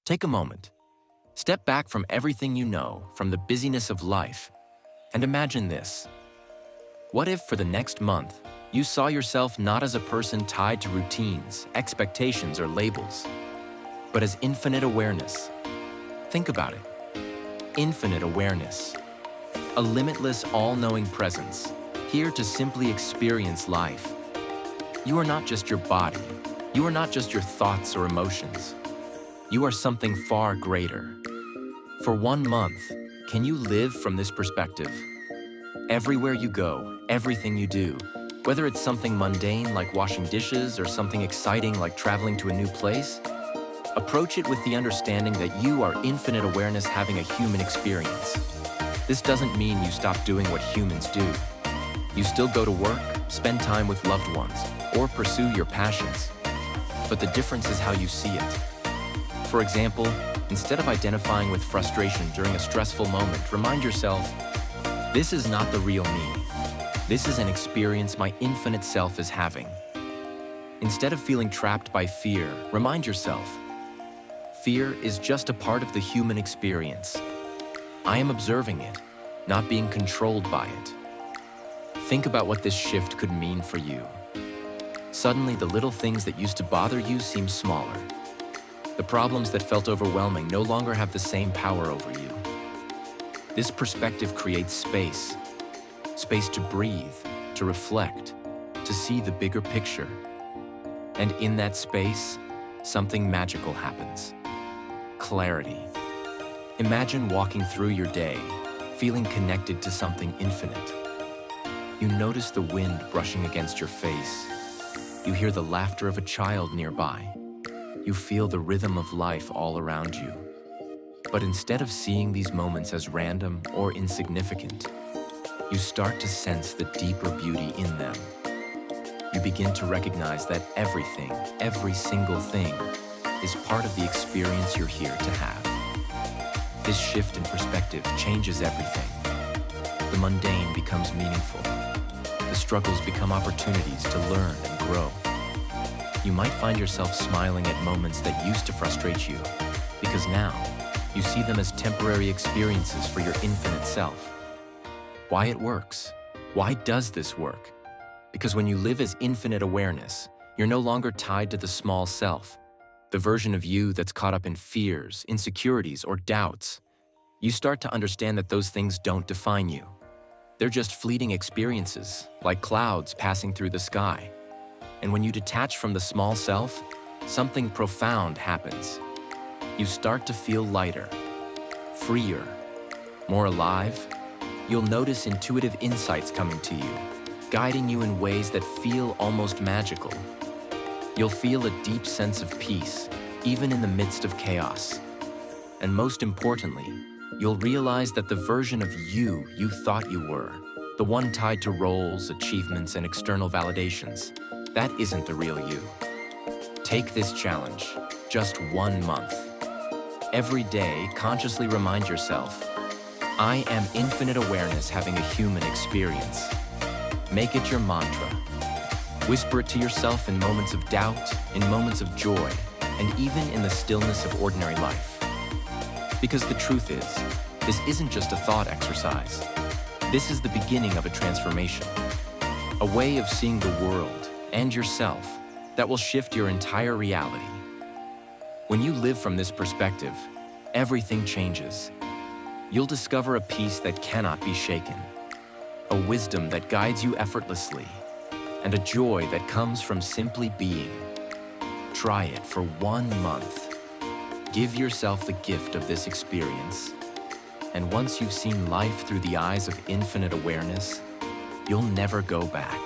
Take a moment. Step back from everything you know, from the busyness of life, and imagine this. What if, for the next month, you saw yourself not as a person tied to routines, expectations, or labels, but as infinite awareness? Think about it. Infinite awareness. A limitless, all-knowing presence, here to simply experience life. You are not just your body. You are not just your thoughts or emotions. You are something far greater. For 1 month, can you live from this perspective? Everywhere you go, everything you do, whether it's something mundane like washing dishes or something exciting like traveling to a new place, approach it with the understanding that you are infinite awareness having a human experience. This doesn't mean you stop doing what humans do. You still go to work, spend time with loved ones, or pursue your passions. But the difference is how you see it. For example, instead of identifying with frustration during a stressful moment, remind yourself, this is not the real me. This is an experience my infinite self is having. Instead of feeling trapped by fear, remind yourself, fear is just a part of the human experience. I am observing it, not being controlled by it. Think about what this shift could mean for you. Suddenly, the little things that used to bother you seem smaller. The problems that felt overwhelming no longer have the same power over you. This perspective creates space. Space to breathe, to reflect, to see the bigger picture. And in that space, something magical happens. Clarity. Imagine walking through your day, feeling connected to something infinite. You notice the wind brushing against your face. You hear the laughter of a child nearby. You feel the rhythm of life all around you. But instead of seeing these moments as random or insignificant, you start to sense the deeper beauty in them. You begin to recognize that everything, every single thing, is part of the experience you're here to have. This shift in perspective changes everything. The mundane becomes meaningful. The struggles become opportunities to learn and grow. You might find yourself smiling at moments that used to frustrate you, because now you see them as temporary experiences for your infinite self. Why it works? Why does this work? Because when you live as infinite awareness, you're no longer tied to the small self, the version of you that's caught up in fears, insecurities, or doubts. You start to understand that those things don't define you. They're just fleeting experiences, like clouds passing through the sky. And when you detach from the small self, something profound happens. You start to feel lighter, freer, more alive. You'll notice intuitive insights coming to you, guiding you in ways that feel almost magical. You'll feel a deep sense of peace, even in the midst of chaos. And most importantly, you'll realize that the version of you thought you were, the one tied to roles, achievements, and external validations, that isn't the real you. Take this challenge, just 1 month. Every day, consciously remind yourself, I am infinite awareness having a human experience. Make it your mantra. Whisper it to yourself in moments of doubt, in moments of joy, and even in the stillness of ordinary life. Because the truth is, this isn't just a thought exercise. This is the beginning of a transformation, a way of seeing the world and yourself that will shift your entire reality. When you live from this perspective, everything changes. You'll discover a peace that cannot be shaken, a wisdom that guides you effortlessly, and a joy that comes from simply being. Try it for 1 month. Give yourself the gift of this experience. And once you've seen life through the eyes of infinite awareness, you'll never go back.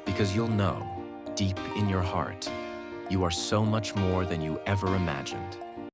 Because you'll know, deep in your heart, you are so much more than you ever imagined.